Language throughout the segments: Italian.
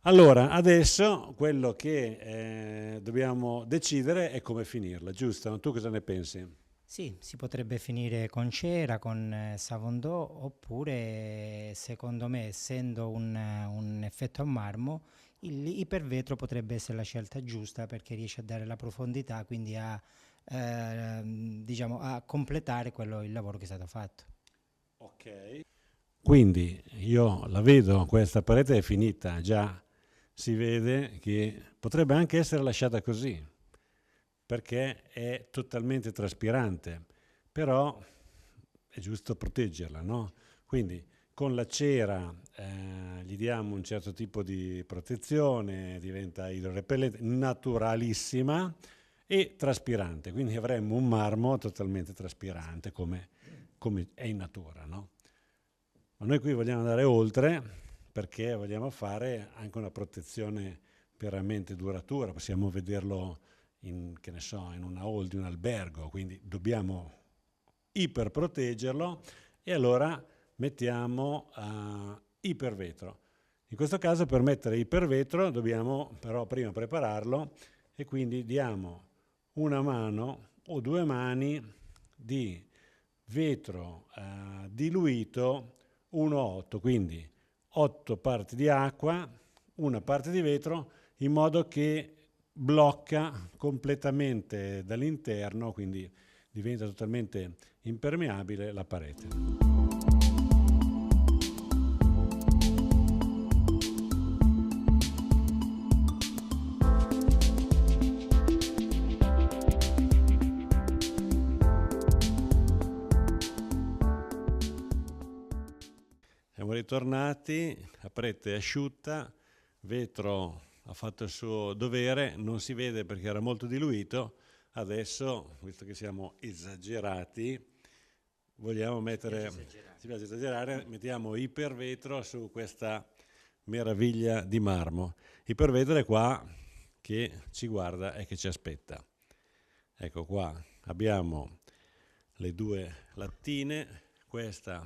Allora, adesso quello che dobbiamo decidere è come finirla, giusto? Tu cosa ne pensi? Sì, si potrebbe finire con cera, con Savondò, oppure secondo me, essendo un effetto a marmo, il ipervetro potrebbe essere la scelta giusta perché riesce a dare la profondità, quindi diciamo, a completare il lavoro che è stato fatto. Ok. Quindi io la vedo, questa parete è finita, già si vede che potrebbe anche essere lasciata così, perché è totalmente traspirante, però è giusto proteggerla, no? Quindi con la cera gli diamo un certo tipo di protezione, diventa idrorepellente, naturalissima e traspirante, quindi avremmo un marmo totalmente traspirante come è in natura, no? Ma noi qui vogliamo andare oltre perché vogliamo fare anche una protezione veramente duratura, possiamo vederlo in, che ne so, in una hall di un albergo, quindi dobbiamo iperproteggerlo e allora mettiamo ipervetro. In questo caso per mettere ipervetro dobbiamo però prima prepararlo e quindi diamo una mano o due mani di vetro diluito 1,8, quindi 8 parti di acqua, una parte di vetro, in modo che blocca completamente dall'interno, quindi diventa totalmente impermeabile la parete. Siamo ritornati, la parete è asciutta, vetro ha fatto il suo dovere, non si vede perché era molto diluito, adesso, visto che siamo esagerati, vogliamo mettere, ci piace esagerare, mettiamo ipervetro su questa meraviglia di marmo. Ipervetro è qua che ci guarda e che ci aspetta. Ecco qua, abbiamo le due lattine, questa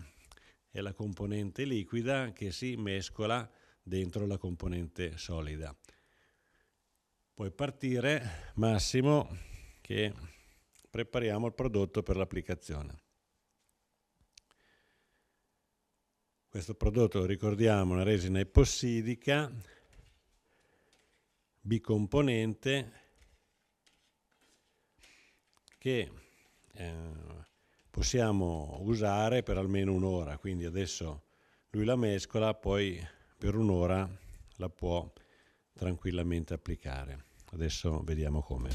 è la componente liquida che si mescola dentro la componente solida. Puoi partire, Massimo, che prepariamo il prodotto per l'applicazione. Questo prodotto, ricordiamo, una resina epossidica, bicomponente, che possiamo usare per almeno un'ora, quindi adesso lui la mescola, poi per un'ora la può tranquillamente applicare. Adesso vediamo come.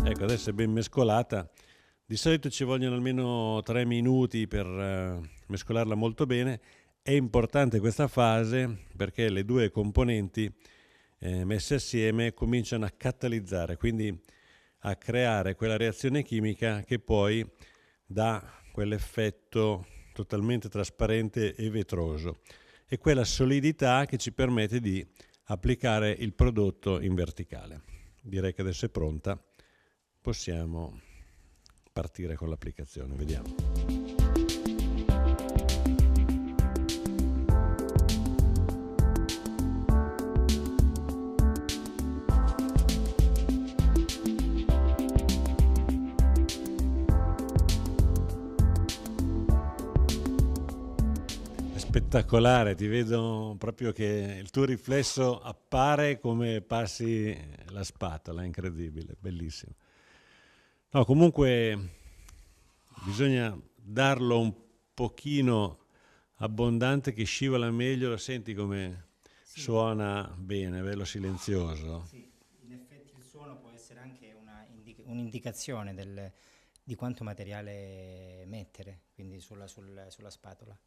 Ecco, adesso è ben mescolata. Di solito ci vogliono almeno 3 minuti per mescolarla molto bene. È importante questa fase perché le due componenti messe assieme cominciano a catalizzare, quindi a creare quella reazione chimica che poi dà quell'effetto totalmente trasparente e vetroso e quella solidità che ci permette di applicare il prodotto in verticale. Direi che adesso è pronta, possiamo partire con l'applicazione, vediamo. Spettacolare, ti vedo proprio che il tuo riflesso appare come passi la spatola, è incredibile, bellissimo. No, comunque bisogna darlo un pochino abbondante che scivola meglio, lo senti come Sì, suona bene, bello silenzioso. sì, in effetti il suono può essere anche un'indicazione di quanto materiale mettere, quindi sulla spatola.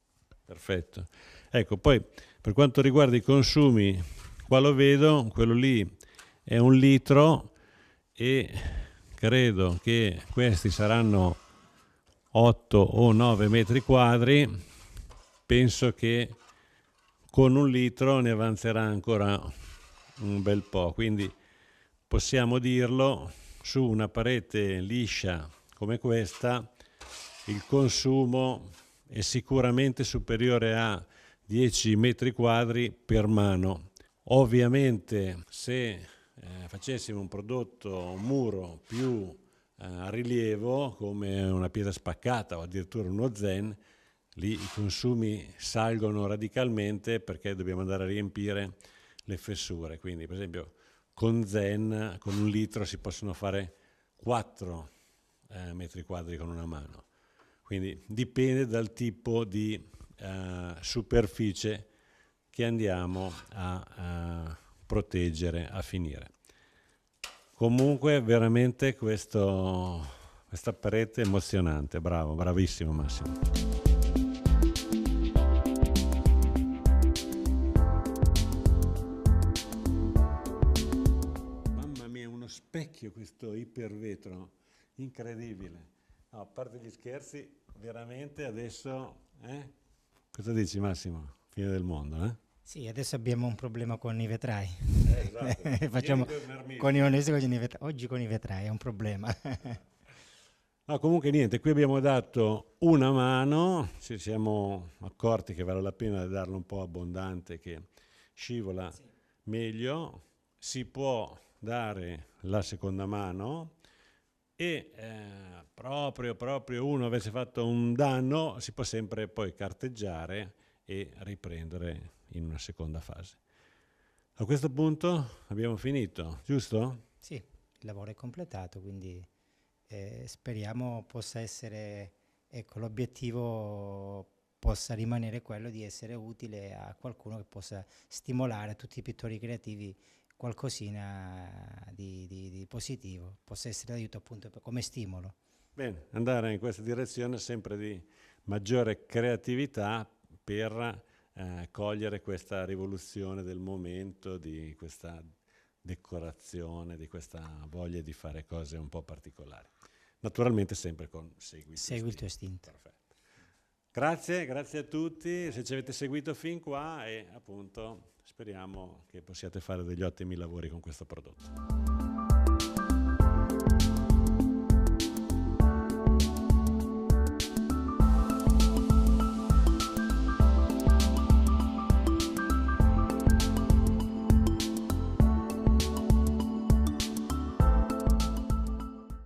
Perfetto. Ecco, poi per quanto riguarda i consumi, qua lo vedo, quello lì è 1 litro e credo che questi saranno 8 o 9 metri quadri. Penso che con 1 litro ne avanzerà ancora un bel po', quindi possiamo dirlo su una parete liscia come questa il consumo è sicuramente superiore a 10 metri quadri per mano. Ovviamente se facessimo un prodotto, un muro più a rilievo come una pietra spaccata o addirittura uno zen, lì i consumi salgono radicalmente perché dobbiamo andare a riempire le fessure. Quindi per esempio con zen, con 1 litro si possono fare 4 metri quadri con una mano. Quindi dipende dal tipo di superficie che andiamo a proteggere, a finire. Comunque veramente questa parete è emozionante, bravo, bravissimo Massimo. Mamma mia, uno specchio questo ipervetro, incredibile. No, a parte gli scherzi, veramente adesso, cosa dici Massimo? Fine del mondo, eh? Sì, adesso abbiamo un problema con i vetrai. Esatto. Facciamo Ieri con i con i marmiti. oggi con i vetrai è un problema. No, comunque niente, qui abbiamo dato una mano, ci siamo accorti che vale la pena darlo un po' abbondante, che scivola meglio, si può dare la seconda mano e proprio uno avesse fatto un danno, si può sempre poi carteggiare e riprendere in una seconda fase. A questo punto abbiamo finito, giusto? Sì, il lavoro è completato, quindi speriamo possa essere, ecco, l'obiettivo possa rimanere quello di essere utile a qualcuno che possa stimolare a tutti i pittori creativi qualcosina di positivo, possa essere d'aiuto appunto come stimolo. Bene, andare in questa direzione sempre di maggiore creatività per cogliere questa rivoluzione del momento, di questa decorazione, di questa voglia di fare cose un po' particolari. Naturalmente sempre con segui il tuo Segui il tuo istinto. istinto. Perfetto. Grazie a tutti, se ci avete seguito fin qua e appunto speriamo che possiate fare degli ottimi lavori con questo prodotto.